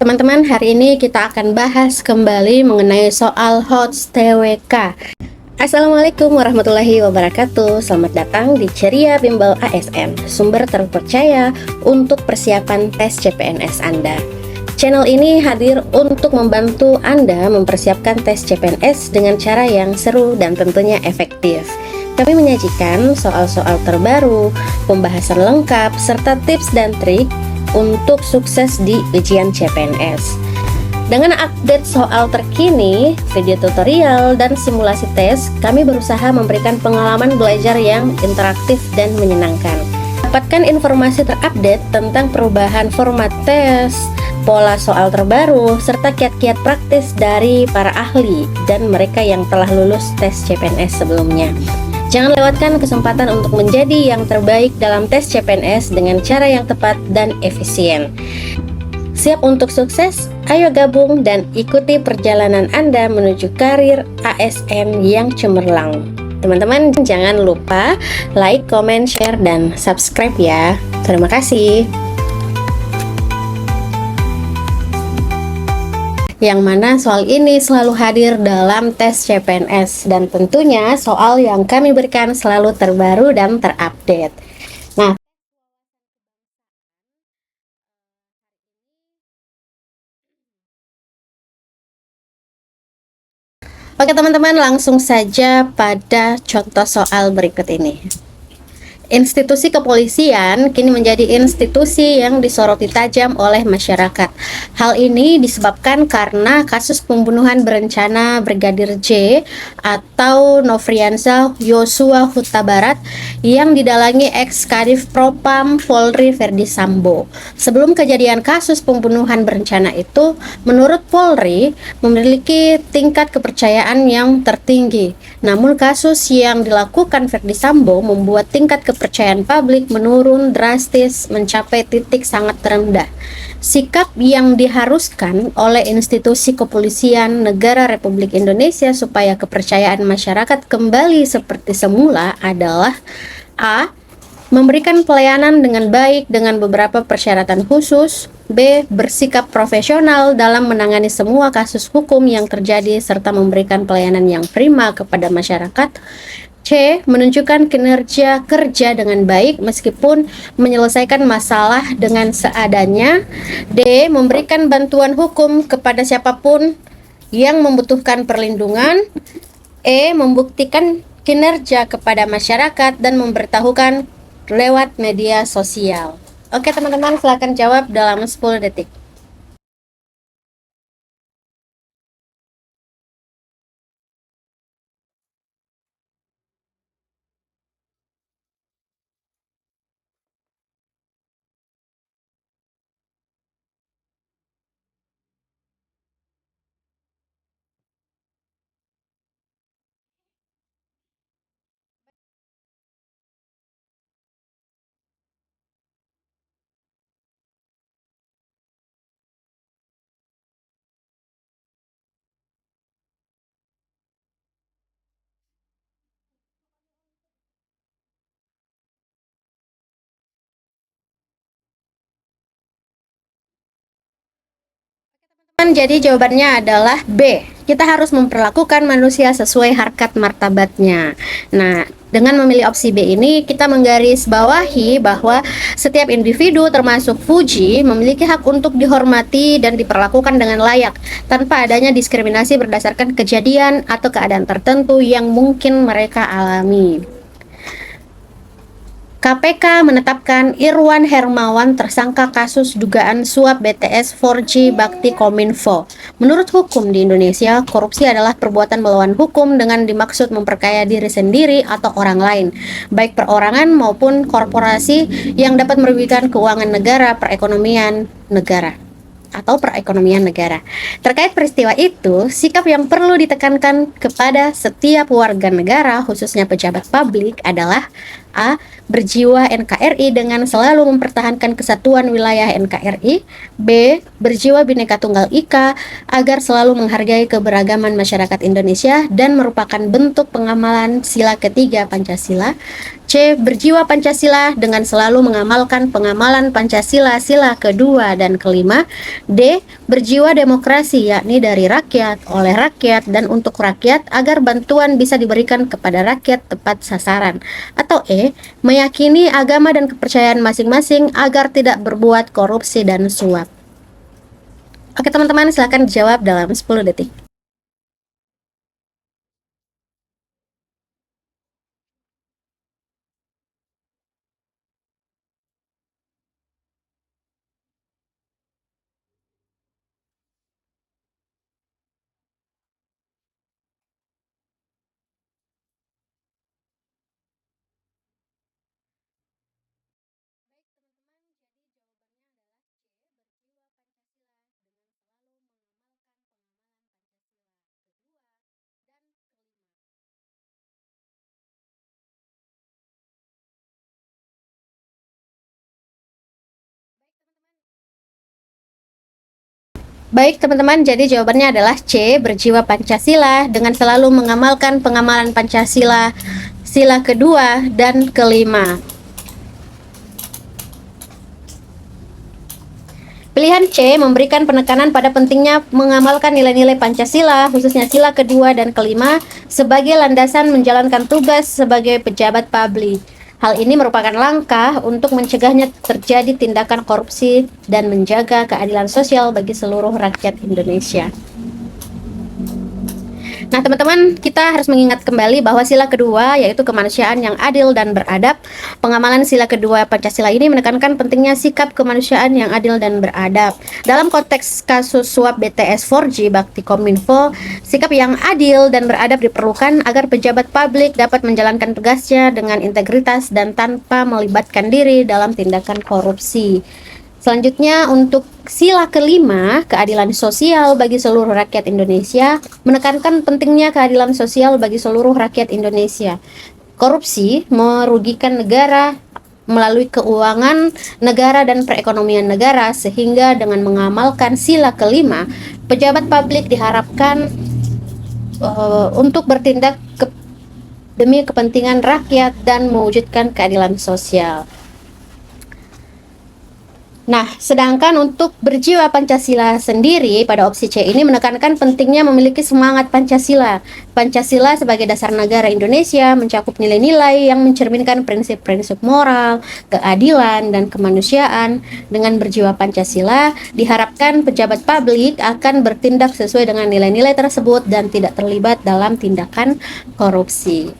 Teman-teman, hari ini kita akan bahas kembali mengenai soal HOTS TWK. Assalamualaikum warahmatullahi wabarakatuh. Selamat datang di Ceria Bimbel ASN, sumber terpercaya untuk persiapan tes CPNS Anda. Channel ini hadir untuk membantu Anda mempersiapkan tes CPNS dengan cara yang seru dan tentunya efektif. Kami menyajikan soal-soal terbaru, pembahasan lengkap, serta tips dan trik untuk sukses di ujian CPNS. Dengan update soal terkini, video tutorial, dan simulasi tes, kami berusaha memberikan pengalaman belajar yang interaktif dan menyenangkan. Dapatkan informasi terupdate tentang perubahan format tes, pola soal terbaru, serta kiat-kiat praktis dari para ahli dan mereka yang telah lulus tes CPNS sebelumnya. Jangan lewatkan kesempatan untuk menjadi yang terbaik dalam tes CPNS dengan cara yang tepat dan efisien. Siap untuk sukses? Ayo gabung dan ikuti perjalanan Anda menuju karir ASN yang cemerlang. Teman-teman, jangan lupa like, comment, share, dan subscribe ya. Terima kasih. Yang mana soal ini selalu hadir dalam tes CPNS dan tentunya soal yang kami berikan selalu terbaru dan terupdate. Nah, oke teman-teman, langsung saja pada contoh soal berikut ini. Institusi kepolisian kini menjadi institusi yang disoroti tajam oleh masyarakat. Hal ini disebabkan karena kasus pembunuhan berencana Brigadir J atau Nofriansah Yosua Huta Barat yang didalangi ex-Kadif Propam Polri Verdi Sambo. Sebelum kejadian kasus pembunuhan berencana itu, menurut Polri memiliki tingkat kepercayaan yang tertinggi. Namun kasus yang dilakukan Verdi Sambo membuat tingkat kepercayaan publik menurun drastis mencapai titik sangat rendah. Sikap yang diharuskan oleh institusi kepolisian negara Republik Indonesia supaya kepercayaan masyarakat kembali seperti semula adalah A. Memberikan pelayanan dengan baik dengan beberapa persyaratan khusus. B. Bersikap profesional dalam menangani semua kasus hukum yang terjadi serta memberikan pelayanan yang prima kepada masyarakat. C. Menunjukkan kinerja kerja dengan baik meskipun menyelesaikan masalah dengan seadanya. D. Memberikan bantuan hukum kepada siapapun yang membutuhkan perlindungan. E. Membuktikan kinerja kepada masyarakat dan memberitahukan lewat media sosial. Oke teman-teman, silakan jawab dalam 10 detik. Jadi jawabannya adalah B. Kita harus memperlakukan manusia sesuai harkat martabatnya. Nah, dengan memilih opsi B ini, kita menggarisbawahi bahwa setiap individu termasuk Fuji memiliki hak untuk dihormati dan diperlakukan dengan layak tanpa adanya diskriminasi berdasarkan kejadian atau keadaan tertentu yang mungkin mereka alami. KPK menetapkan Irwan Hermawan tersangka kasus dugaan suap BTS 4G Bakti Kominfo. Menurut hukum di Indonesia, korupsi adalah perbuatan melawan hukum dengan dimaksud memperkaya diri sendiri atau orang lain, baik perorangan maupun korporasi yang dapat merugikan keuangan negara, perekonomian negara. Terkait peristiwa itu, sikap yang perlu ditekankan kepada setiap warga negara, khususnya pejabat publik adalah A. Berjiwa NKRI dengan selalu mempertahankan kesatuan wilayah NKRI. B. Berjiwa Bhinneka Tunggal Ika agar selalu menghargai keberagaman masyarakat Indonesia dan merupakan bentuk pengamalan sila ketiga Pancasila. C. Berjiwa Pancasila dengan selalu mengamalkan pengamalan Pancasila sila kedua dan kelima. D. berjiwa demokrasi, yakni dari rakyat, oleh rakyat, dan untuk rakyat agar bantuan bisa diberikan kepada rakyat tepat sasaran. Atau E, meyakini agama dan kepercayaan masing-masing agar tidak berbuat korupsi dan suap. Oke teman-teman, silakan dijawab dalam 10 detik. Baik teman-teman, jadi jawabannya adalah C, berjiwa Pancasila dengan selalu mengamalkan pengamalan Pancasila, sila kedua dan kelima. Pilihan C memberikan penekanan pada pentingnya mengamalkan nilai-nilai Pancasila, khususnya sila kedua dan kelima, sebagai landasan menjalankan tugas sebagai pejabat publik. Hal ini merupakan langkah untuk mencegahnya terjadi tindakan korupsi dan menjaga keadilan sosial bagi seluruh rakyat Indonesia. Nah, teman-teman, kita harus mengingat kembali bahwa sila kedua yaitu kemanusiaan yang adil dan beradab. Pengamalan sila kedua Pancasila ini menekankan pentingnya sikap kemanusiaan yang adil dan beradab. Dalam konteks kasus suap BTS 4G Bakti Kominfo, sikap yang adil dan beradab diperlukan agar pejabat publik dapat menjalankan tugasnya dengan integritas dan tanpa melibatkan diri dalam tindakan korupsi. Selanjutnya, untuk sila kelima, keadilan sosial bagi seluruh rakyat Indonesia, menekankan pentingnya keadilan sosial bagi seluruh rakyat Indonesia. Korupsi merugikan negara melalui keuangan negara dan perekonomian negara, sehingga dengan mengamalkan sila kelima, pejabat publik diharapkan untuk bertindak demi kepentingan rakyat dan mewujudkan keadilan sosial. Nah, sedangkan untuk berjiwa Pancasila sendiri pada opsi C ini menekankan pentingnya memiliki semangat Pancasila. Pancasila sebagai dasar negara Indonesia mencakup nilai-nilai yang mencerminkan prinsip-prinsip moral, keadilan, dan kemanusiaan. Dengan berjiwa Pancasila, diharapkan pejabat publik akan bertindak sesuai dengan nilai-nilai tersebut dan tidak terlibat dalam tindakan korupsi.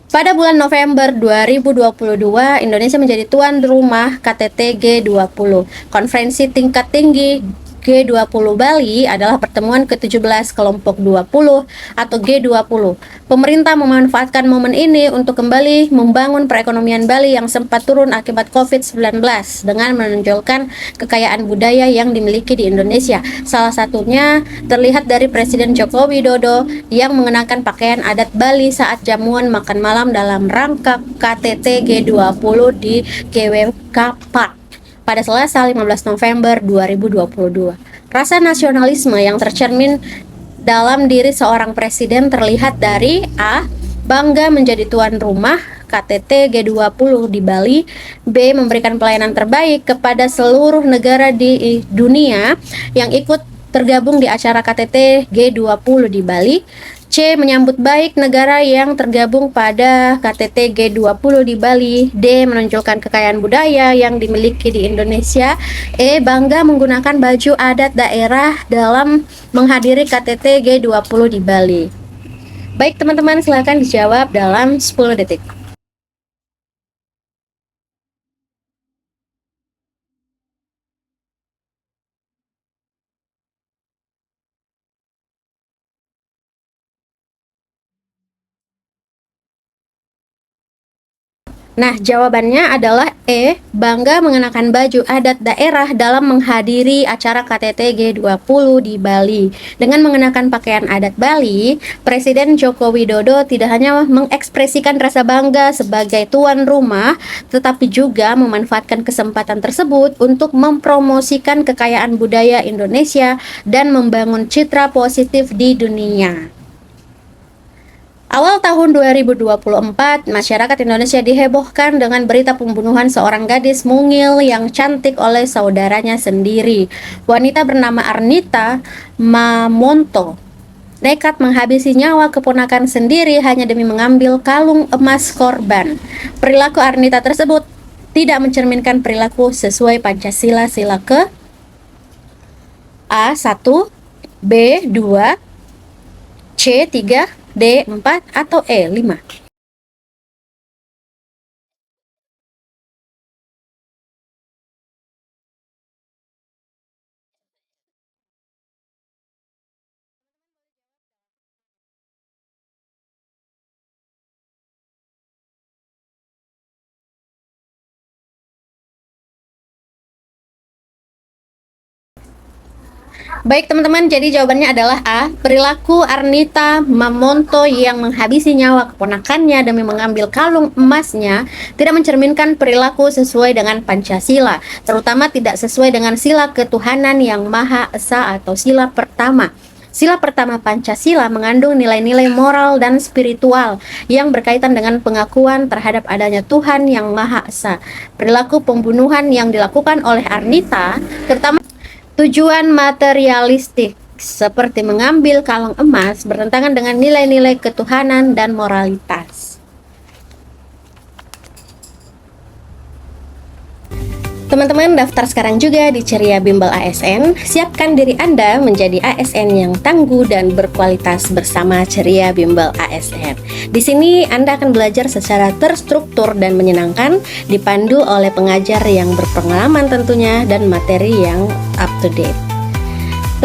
Pada bulan November 2022, Indonesia menjadi tuan rumah KTT G20. Konferensi tingkat tinggi G20 Bali adalah pertemuan ke-17 kelompok 20 atau G20. Pemerintah memanfaatkan momen ini untuk kembali membangun perekonomian Bali yang sempat turun akibat COVID-19 dengan menonjolkan kekayaan budaya yang dimiliki di Indonesia. Salah satunya terlihat dari Presiden Joko Widodo yang mengenakan pakaian adat Bali saat jamuan makan malam dalam rangka KTT G20 di GWK Park pada Selasa 15 November 2022. Rasa nasionalisme yang tercermin dalam diri seorang presiden terlihat dari A. Bangga menjadi tuan rumah KTT G20 di Bali. B. Memberikan pelayanan terbaik kepada seluruh negara di dunia yang ikut tergabung di acara KTT G20 di Bali. C. Menyambut baik negara yang tergabung pada KTT G20 di Bali. D. Menonjolkan kekayaan budaya yang dimiliki di Indonesia. E. Bangga menggunakan baju adat daerah dalam menghadiri KTT G20 di Bali. Baik teman-teman, silakan dijawab dalam 10 detik. Nah, jawabannya adalah E. Bangga mengenakan baju adat daerah dalam menghadiri acara KTT G20 di Bali. Dengan mengenakan pakaian adat Bali, Presiden Joko Widodo tidak hanya mengekspresikan rasa bangga sebagai tuan rumah, tetapi juga memanfaatkan kesempatan tersebut untuk mempromosikan kekayaan budaya Indonesia dan membangun citra positif di dunia. Awal tahun 2024, masyarakat Indonesia dihebohkan dengan berita pembunuhan seorang gadis mungil yang cantik oleh saudaranya sendiri. Wanita bernama Arnita Mamonto nekat menghabisi nyawa keponakan sendiri hanya demi mengambil kalung emas korban. Perilaku Arnita tersebut tidak mencerminkan perilaku sesuai Pancasila sila ke A1, B2, C3, D4 atau E5. Baik teman-teman, jadi jawabannya adalah A. Perilaku Arnita Mamonto yang menghabisi nyawa keponakannya demi mengambil kalung emasnya tidak mencerminkan perilaku sesuai dengan Pancasila, terutama tidak sesuai dengan sila ketuhanan yang Maha Esa atau sila pertama. Sila pertama Pancasila mengandung nilai-nilai moral dan spiritual yang berkaitan dengan pengakuan terhadap adanya Tuhan yang Maha Esa. Perilaku pembunuhan yang dilakukan oleh Arnita terutama tujuan materialistik seperti mengambil kalung emas bertentangan dengan nilai-nilai ketuhanan dan moralitas. Teman-teman, daftar sekarang juga di Ceria Bimbel ASN. Siapkan diri Anda menjadi ASN yang tangguh dan berkualitas bersama Ceria Bimbel ASN. Di sini Anda akan belajar secara terstruktur dan menyenangkan, dipandu oleh pengajar yang berpengalaman tentunya dan materi yang up to date.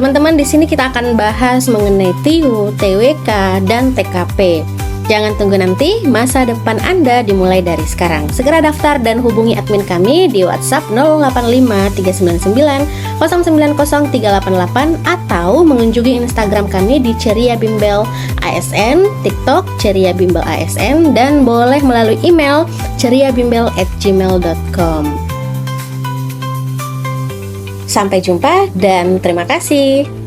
Teman-teman, di sini kita akan bahas mengenai TIU, TWK, dan TKP. Jangan tunggu nanti, masa depan Anda dimulai dari sekarang. Segera daftar dan hubungi admin kami di WhatsApp 085 399 090 388 atau mengunjungi Instagram kami di Ceria Bimbel ASN, TikTok Ceria Bimbel ASN, dan boleh melalui email ceriabimbel@gmail.com. Sampai jumpa dan terima kasih.